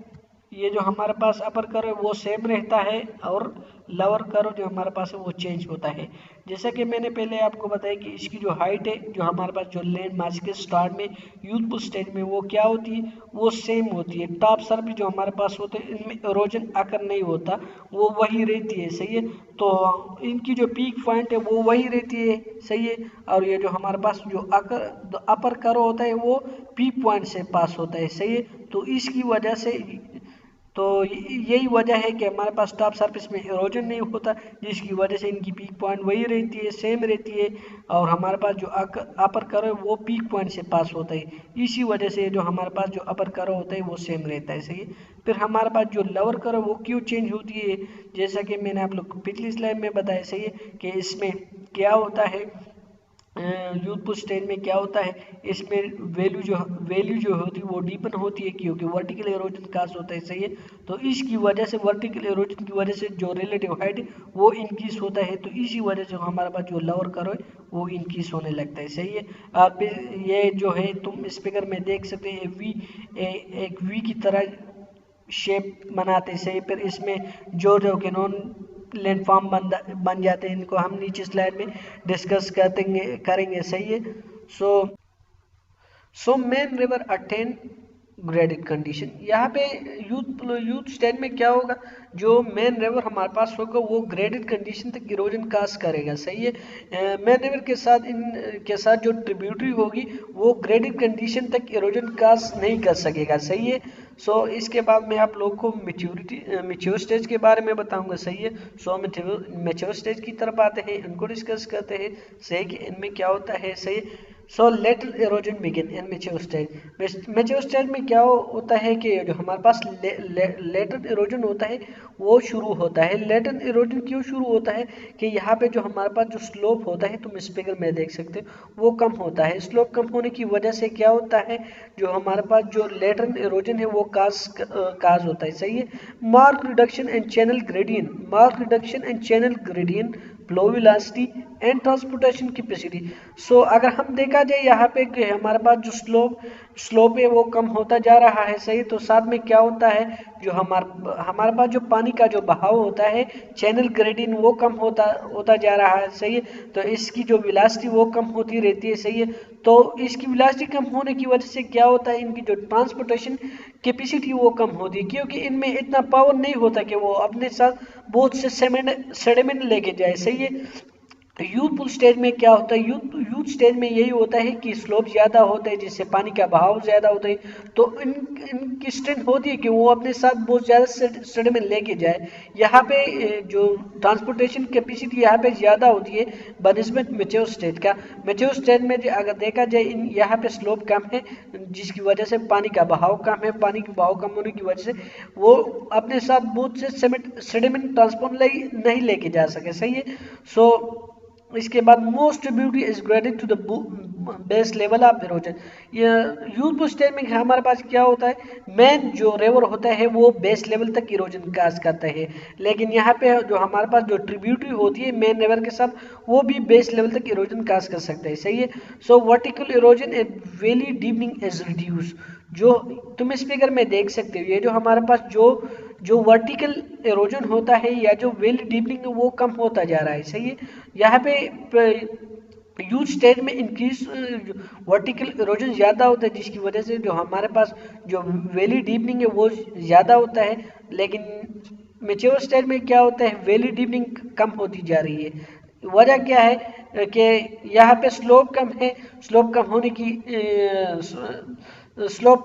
ये जो हमारे पास अपर कर्व है वो सेम रहता है और लोअर कर्व जो हमारे पास है वो चेंज होता है। जैसा कि मैंने पहले आपको बताया कि इसकी जो हाइट है, जो हमारे पास जो लैंड मास के स्टार्ट में यूथफुल स्टेज में वो क्या होती है, वो सेम होती है। टॉप सरफेस जो हमारे पास होते हैं इनमें इरोजन आकर नहीं होता, वो वही रहती है, सही है। तो इनकी जो पीक पॉइंट है वो वही रहती है, सही है। और ये जो हमारे पास जो अपर कर्व होता है वो पीक पॉइंट से पास होता है, सही है। तो इसकी वजह से, तो यही वजह है कि हमारे पास टॉप सरफेस में इरोजन नहीं होता, जिसकी वजह से इनकी पीक पॉइंट वही रहती है, सेम रहती है। और हमारे पास जो अपर कर्व है वो पीक पॉइंट से पास होता है, इसी वजह से जो हमारे पास जो अपर कर्व होता है वो सेम रहता है, सही है। फिर हमारे पास जो लोअर कर्व वो क्यों चेंज होती है, जैसा कि मैंने आप लोग को पिछली स्लाइड में बताया, सही है, कि इसमें क्या होता है, यूथफुल स्टेज में क्या होता है, इसमें वैल्यू जो होती है वो डीपन होती है, क्योंकि वर्टिकल एरोजन काज होता है, सही है। तो इसकी वजह से वर्टिकल एरोजन की वजह से जो रिलेटिव हाइट है वो इंक्रीज होता है, तो इसी वजह से हमारे पास जो लोअर कर्व है वो इंक्रीज होने लगता है, सही है। और फिर ये जो है तुम इस फिगर में देख सकते हैं एक वी की तरह शेप बनाते हैं, सही। फिर इसमें जो कि नॉन लैंडफॉर्म बन जाते हैं, इनको हम नीचे स्लाइड में डिस्कस करेंगे, सही है। So main river attain graded condition, यहाँ पे यूथ स्टेज में क्या होगा, जो मेन रिवर हमारे पास होगा वो ग्रेडेड कंडीशन तक इरोजन काज करेगा, सही है। मेन रिवर के साथ जो ट्रिब्यूटरी होगी वो ग्रेडेड कंडीशन तक इरोजन काज नहीं कर सकेगा, सही है। सो इसके बाद मैं आप लोगों को मेच्योर स्टेज के बारे में बताऊंगा, सही है। सो मेच्योर स्टेज की तरफ आते हैं, इनको डिस्कस करते हैं, सही कि इनमें क्या होता है, सही। So lateral erosion begin in mature stage. Mature stage में क्या होता है कि जो हमारे पास लेटरल इरोजन होता है वो शुरू होता है। लेटरल इरोजन क्यों शुरू होता है कि यहाँ पे जो हमारे पास जो स्लोप होता है, तुम इस फिगर में देख सकते हो, वो कम होता है। स्लोप कम होने की वजह से क्या होता है, जो हमारे पास जो लेटरल इरोजन है वो काज होता है, सही है। Mark reduction and channel gradient flow velocity and transportation capacity. So अगर हम देखा जाए यहाँ पे कि हमारे पास जो स्लोप है वो कम होता जा रहा है, सही। तो साथ में क्या होता है, जो हमारे पास जो पानी का जो बहाव होता है, चैनल ग्रेडियंट वो कम होता जा रहा है, सही है। तो इसकी जो वेलोसिटी वो कम होती रहती है, सही है। तो इसकी वेलोसिटी कम होने की वजह से क्या होता है, इनकी जो ट्रांसपोर्टेशन कैपेसिटी वो कम होती है, क्योंकि इनमें इतना पावर नहीं होता कि वो अपने साथ बहुत से सेडिमेंट लेके जाए, सही है। यूथफुल स्टेज में क्या होता है, यूथ स्टेज में यही होता है कि स्लोप ज़्यादा होता है, जिससे पानी का बहाव ज़्यादा होता है। तो इनकी स्ट्रेंथ होती है कि वो अपने साथ बहुत ज़्यादा सेडिमेंट लेके जाए। यहाँ पे जो ट्रांसपोर्टेशन कैपेसिटी यहाँ पे ज़्यादा होती है बनिस्बत मैच्योर स्टेज का। मैच्योर स्टेज में अगर देखा जाए यहाँ पे स्लोप कम है, जिसकी वजह से पानी का बहाव कम है। पानी का बहाव कम होने की वजह से वो अपने साथ बहुत से सेडिमेंट ट्रांसपोर्ट नहीं लेके जा सके, सही है। सो इसके बाद most beauty is graded to the base level of erosion. ये यूथफुल स्टेज में हमारे पास क्या होता है, मेन जो रिवर होता है वो बेस लेवल तक इरोजन काज करता है, लेकिन यहाँ पे जो हमारे पास जो ट्रिब्यूटरी होती है मेन रिवर के साथ, वो भी बेस लेवल तक इरोजन काज कर सकता है, सही है। सो vertical erosion and valley deepening is reduce. जो तुम इस फिगर में देख सकते हो, ये जो हमारे पास जो वर्टिकल इरोजन होता है या जो वेली डीपनिंग वो कम होता जा रहा है, सही है। यहाँ पे यूथ स्टेज में इंक्रीज वर्टिकल इरोजन ज़्यादा होता है, जिसकी वजह से जो हमारे पास जो वेली डीपनिंग है वो ज़्यादा होता है। लेकिन मेच्योर स्टेज में क्या होता है, वेली डीपनिंग कम होती जा रही है। वजह क्या है कि यहाँ पे स्लोप कम है। स्लोप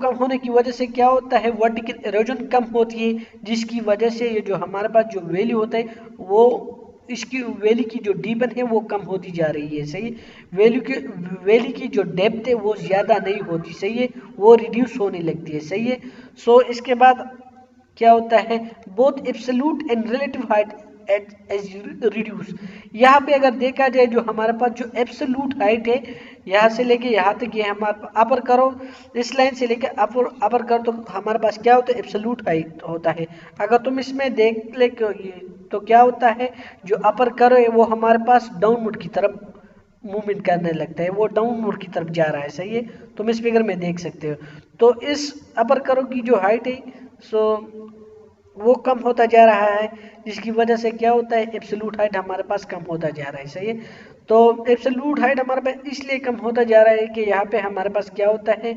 कम होने की वजह से क्या होता है, वर्टिकल इरोजन कम होती है, जिसकी वजह से ये जो हमारे पास जो वैली होता है वो इसकी वैली की जो डीपन है वो कम होती जा रही है, सही। वैली की जो डेप्थ है वो ज़्यादा नहीं होती, सही है, वो रिड्यूस होने लगती है, सही है। सो इसके बाद क्या होता है, both absolute and relative height reduce. यहाँ पे अगर देखा जाए जो हमारे पास जो एब्सोल्यूट हाइट है, यहाँ से लेके यहाँ तक ये हमारे अपर करो, इस लाइन से लेके अपर करो, तो हमारे पास क्या होता है, एब्सोल्यूट हाइट होता है। अगर तुम इसमें देख ले तो क्या होता है, जो अपर करो है वो हमारे पास डाउनवर्ड की तरफ मूवमेंट करने लगता है, वो डाउनवर्ड की तरफ जा रहा है, सही है। तुम इस फिगर में देख सकते हो। तो इस अपर करो की जो हाइट है सो वो कम होता जा रहा है, जिसकी वजह से क्या होता है, एब्सोल्यूट हाइट हमारे पास कम होता जा रहा है, सही है। तो एब्सोल्यूट हाइट हमारे पास इसलिए कम होता जा रहा है कि यहाँ पे हमारे पास क्या होता है,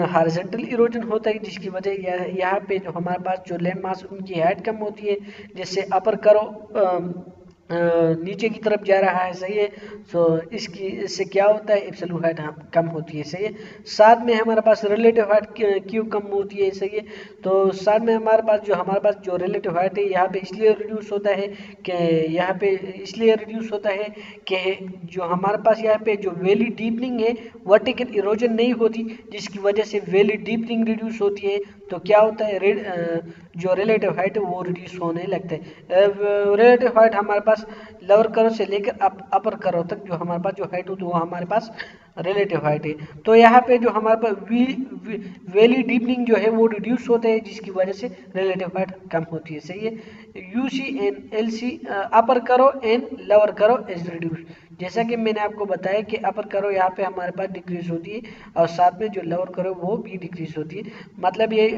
हॉरिजॉन्टल इरोजन होता है, जिसकी वजह यहाँ पे जो हमारे पास जो लैंड मास उनकी हाइट कम होती है, जैसे अपर करो नीचे की तरफ जा रहा है, सही है। सो इससे क्या होता है, एब्सोल्यूट हाइट कम होती है, सही है। साथ में हमारे पास रिलेटिव हाइट क्यों कम होती है, सही है। तो साथ में हमारे पास जो रिलेटिव हाइट है यहाँ पे इसलिए रिड्यूस होता है कि जो हमारे पास यहाँ पे जो वैली डीपनिंग है, वर्टिकल इरोजन नहीं होती, जिसकी वजह से वैली डीपनिंग रिड्यूस होती है। तो क्या होता है, जो रिलेटिव हाइट है वो रिड्यूस होने लगता है। रिलेटिव हाइट हमारे पास लोअर करो से लेकर अपर करो तक जो हमारे पास जो हाइट होती है वो हमारे पास रिलेटिव हाइट है। तो यहाँ पे जो हमारे पास वैली डीपनिंग जो है वो रिड्यूस होते हैं, जिसकी वजह से रिलेटिव हाइट कम होती है, सही है। यूसी एंड एलसी अपर करो एंड लोअर करो इज रिड्यूस। जैसा कि मैंने आपको बताया कि अपर करो यहाँ पे हमारे पास डिक्रीज होती है, और साथ में जो लोअर करो वो भी डिक्रीज होती है। मतलब ये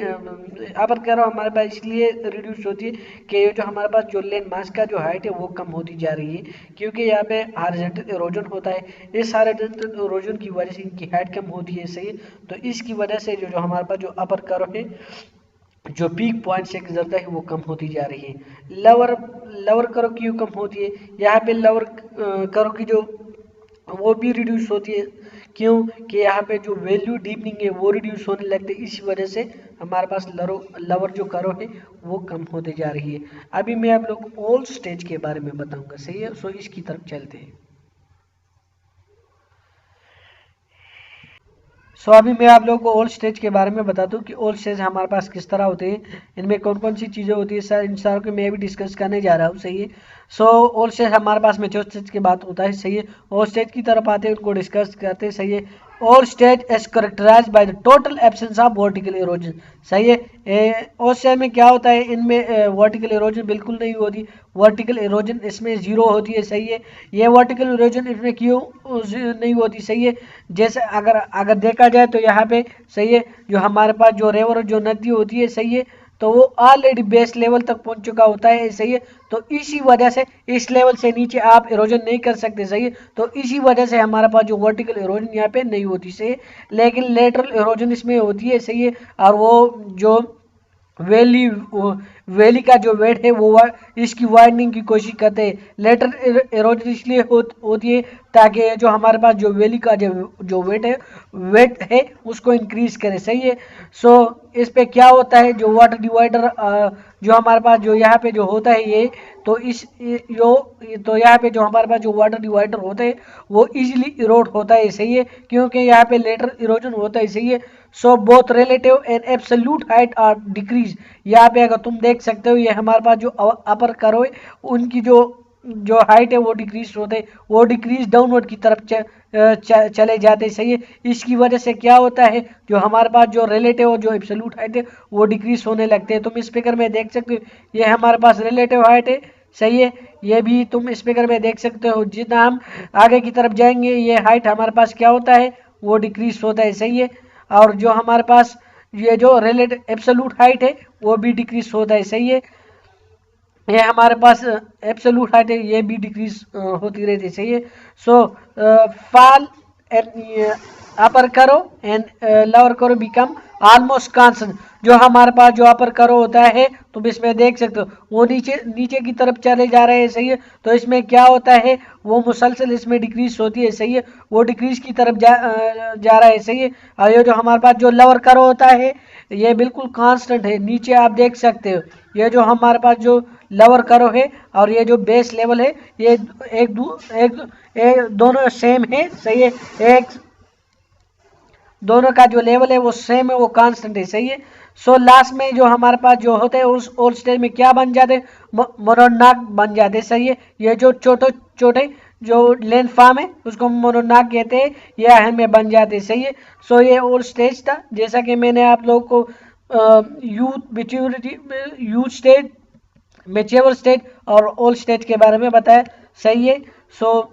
अपर करो हमारे पास इसलिए रिड्यूस होती है कि जो हमारे पास जो लैंड मास का जो हाइट है वो कम होती जा रही है, क्योंकि यहाँ पे हॉरिजॉन्टल इरोजन होता है। इस हॉरिजॉन्टल इरोजन की वजह से इनकी हाइट कम होती है, सही। तो इसकी वजह से जो हमारे पास जो अपर करो है, जो पीक पॉइंट से गुजरता है वो कम होती जा रही है। लोअर करो क्यों कम होती है, यहाँ पे लोअर करो की जो वो भी रिड्यूस होती है, क्यों कि यहाँ पे जो वैल्यू डीपनिंग है वो रिड्यूस होने लगते हैं, इसी वजह से हमारे पास लोअर जो करो है वो कम होते जा रही है। अभी मैं आप लोग को ऑल स्टेज के बारे में बताऊंगा, सही है। सो इसकी तरफ चलते हैं। सो अभी मैं आप लोगों को ऑल स्टेज के बारे में बता दूं कि ऑल स्टेज हमारे पास किस तरह होते हैं, इनमें कौन कौन सी चीज़ें होती है, सर इन सारों को मैं भी डिस्कस करने जा रहा हूँ, सही है। सो ऑल स्टेज हमारे पास मैच्योर स्टेज की बात होता है, सही है। ऑल स्टेज की तरफ आते हैं, उनको डिस्कस करते हैं, सही है। All stage as characterized by the total absence of vertical erosion. सही है। उस स्टेज में क्या होता है, इनमें वर्टिकल इरोजन बिल्कुल नहीं होती, वर्टिकल इरोजन इसमें जीरो होती है। सही है। ये वर्टिकल इरोजन इसमें क्यों नहीं होती? सही है। जैसे अगर देखा जाए तो यहाँ पे सही है, जो हमारे पास जो रिवर जो नदी होती है, सही है, तो वो ऑलरेडी बेस लेवल तक पहुंच चुका होता है। सही है। तो इसी वजह से इस लेवल से नीचे आप इरोजन नहीं कर सकते। सही है। तो इसी वजह से हमारे पास जो वर्टिकल इरोजन यहाँ पे नहीं होती। सही है। लेकिन लेटरल इरोजन इसमें होती है। सही है। और वो जो वैली का जो वेट है वो इसकी वाइडनिंग की कोशिश करते हैं। लेटर इरोजन इसलिए होती है ताकि जो हमारे पास जो वैली का जो वेट है उसको इंक्रीज करे। सही है। सो इस पे क्या होता है, जो वाटर डिवाइडर जो हमारे पास जो यहाँ पे जो होता है ये, तो तो यहाँ पे जो हमारे पास जो वाटर डिवाइडर होता है वो इजीली इरोड होता है। सही है। क्योंकि यहाँ पे लेटर इरोजन होता है। सही है। So both relative and absolute height are decrease. यहाँ पे अगर तुम देख सकते हो, ये हमारे पास जो अपर करो है उनकी जो हाइट है वो डिक्रीज होते हैं, वो डिक्रीज डाउनवर्ड की तरफ चले जाते हैं। सही है। इसकी वजह से क्या होता है, जो हमारे पास जो रिलेटिव और जो एब्सोल्यूट हाइट है वो डिक्रीज होने लगते हैं। तुम इस फिगर में देख सकते हो, ये हमारे पास रिलेटिव हाइट है। सही है। ये भी तुम इस फिगर में देख सकते हो। जितना हम आगे की तरफ जाएंगे ये हाइट हमारे पास क्या होता है, वो डिक्रीज होता है। सही है। और जो हमारे पास ये जो रिलेटिव एब्सोल्यूट हाइट है वो भी डिक्रीज होता है। सही है। ये हमारे पास एब्सोल्यूट हाइट है, ये भी डिक्रीज होती रहती है। सही है। सो फॉल अपर करो एंड लोअर करो बिकम ऑलमोस्ट कांस्टेंट। जो हमारे पास जो अपर करो होता है तुम इसमें देख सकते हो वो नीचे की तरफ चले जा रहे हैं। सही है। तो इसमें क्या होता है, वो मुसलसल इसमें डिक्रीज होती है। सही है। वो डिक्रीज की तरफ जा रहा है। सही है। और ये जो हमारे पास जो लोअर करो होता है ये बिल्कुल कांस्टेंट है। नीचे आप देख सकते हो ये जो हमारे पास जो लोअर करो है और ये जो बेस लेवल है ये एक दोनों सेम है। सही है। एक दोनों का जो लेवल है वो सेम है, वो कांस्टेंट है। सही है। सो लास्ट में जो हमारे पास जो होते हैं उस ओल्ड स्टेज में क्या बन जाते हैं, मोनोनाक बन जाते हैं। सही है। ये जो छोटे जो लेंथ फॉर्म है उसको मोनोनाक कहते हैं, ये अहम में बन जाते हैं। सही है। सो ये ओल्ड स्टेज था, जैसा कि मैंने आप लोग को यूथ स्टेज, मैच्योर स्टेज और ओल्ड स्टेज के बारे में बताया। सही है। सो